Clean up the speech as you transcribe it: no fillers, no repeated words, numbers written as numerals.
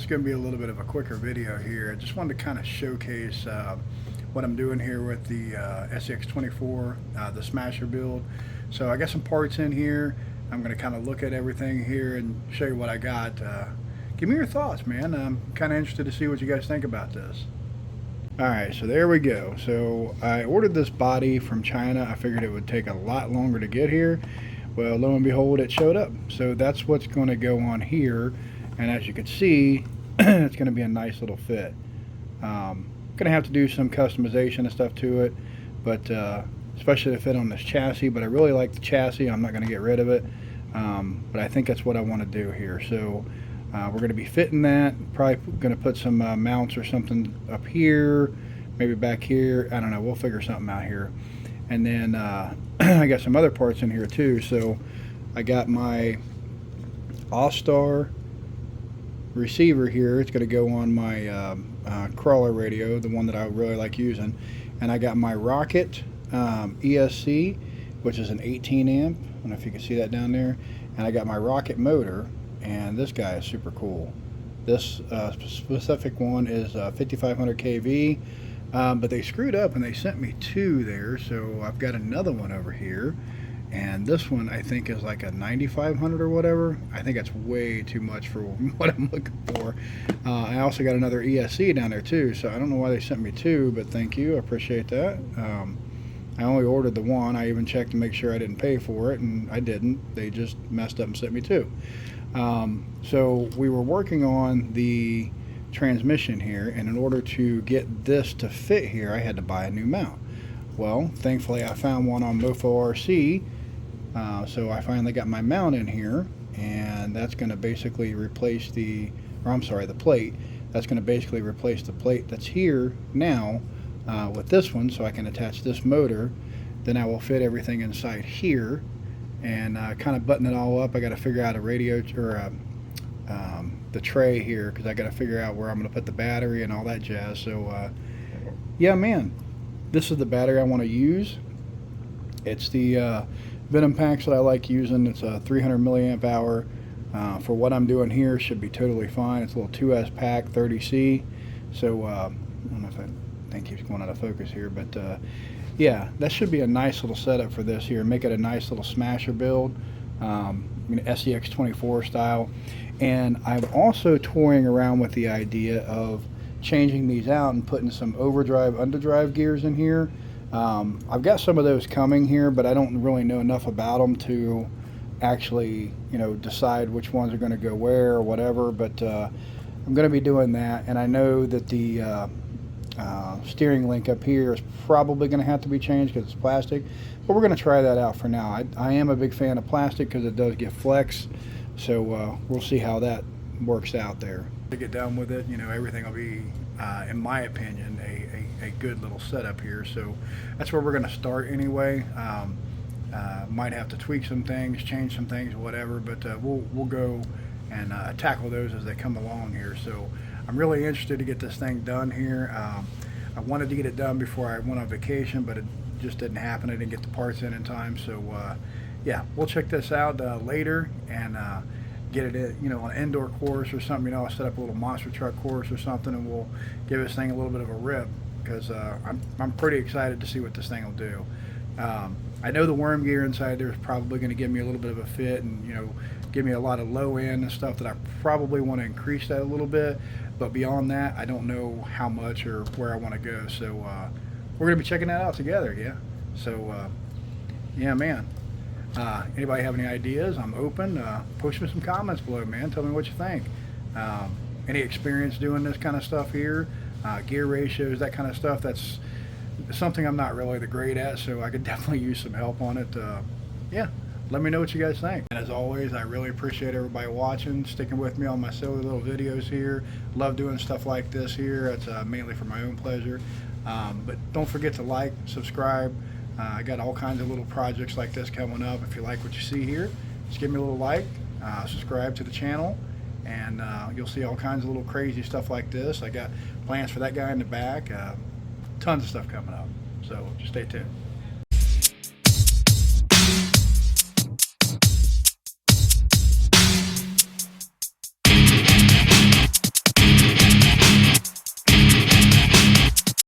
going to be a little bit of a quicker video here. I just wanted to kind of showcase what I'm doing here with the Scx24, the smasher build. So I got some parts in here. I'm going to kind of look at everything here and show you what I got. Give me your thoughts, man. I'm kind of interested to see what you guys think about this. Alright, so there we go. So I ordered this body from China. I figured it would take a lot longer to get here. Well, lo and behold, it showed up. So that's what's going to go on here. And as you can see, it's going to be a nice little fit. Going to have to do some customization and stuff to it, but especially to fit on this chassis. But I really like the chassis. I'm not going to get rid of it. But I think that's what I want to do here. So we're going to be fitting that. Probably going to put some mounts or something up here, maybe back here. I don't know. We'll figure something out here. And then I got some other parts in here too. So I got my All-Star receiver here. It's going to go on my crawler radio, the one that I really like using. And I got my Rocket ESC, which is an 18 amp. I don't know if you can see that down there. And I got my Rocket motor. And this guy is super cool. This specific one is 5500 kV, but they screwed up and they sent me two there, so I've got another one over here, and this one I think is like a 9500 or whatever. I think that's way too much for what I'm looking for. I also got another ESC down there too, so I don't know why they sent me two, but thank you, I appreciate that. I only ordered the one. I even checked to make sure I didn't pay for it, and I didn't. They just messed up and sent me two. So we were working on the transmission here, and in order to get this to fit here, I had to buy a new mount. Well, thankfully I found one on Mofo RC, so I finally got my mount in here, and that's going to basically replace the plate. That's going to basically replace the plate that's here now with this one, so I can attach this motor. Then I will fit everything inside here and kind of button it all up. I got to figure out a radio or the tray here, because I got to figure out where I'm going to put the battery and all that jazz. So yeah, man, this is the battery I want to use. It's the Venom packs that I like using. It's a 300 milliamp hour. For what I'm doing here, should be totally fine. It's a little 2S pack 30C. So I don't know if I think he's going out of focus here, but yeah, that should be a nice little setup for this here. Make it a nice little smasher build, Scx24 style. And I'm also toying around with the idea of changing these out and putting some overdrive, underdrive gears in here. I've got some of those coming here, but I don't really know enough about them to actually, decide which ones are going to go where or whatever. But I'm going to be doing that, and I know that the steering link up here is probably going to have to be changed because it's plastic, but we're going to try that out for now. I am a big fan of plastic because it does get flex, so we'll see how that works out there. To get done with it, everything will be, in my opinion, a good little setup here. So that's where we're going to start anyway. Might have to tweak some things, change some things, whatever, but we'll go and tackle those as they come along here. So I'm really interested to get this thing done here. I wanted to get it done before I went on vacation, but it just didn't happen. I didn't get the parts in time. So yeah, we'll check this out later and get it in, on an indoor course or something. I'll set up a little monster truck course or something, and we'll give this thing a little bit of a rip, because I'm pretty excited to see what this thing will do. I know the worm gear inside there is probably going to give me a little bit of a fit, and give me a lot of low end and stuff that I probably want to increase that a little bit. But beyond that, I don't know how much or where I want to go. So we're going to be checking that out together. Yeah. So yeah, man. Anybody have any ideas? I'm open. Post me some comments below, man. Tell me what you think. Any experience doing this kind of stuff here? Gear ratios, that kind of stuff. That's something I'm not really the great at, so I could definitely use some help on it. Yeah, let me know what you guys think. And as always, I really appreciate everybody watching, sticking with me on my silly little videos here. Love doing stuff like this here. It's mainly for my own pleasure. But don't forget to like, subscribe. I got all kinds of little projects like this coming up. If you like what you see here, just give me a little like, subscribe to the channel, and you'll see all kinds of little crazy stuff like this. I got plans for that guy in the back. Tons of stuff coming up, so just stay tuned.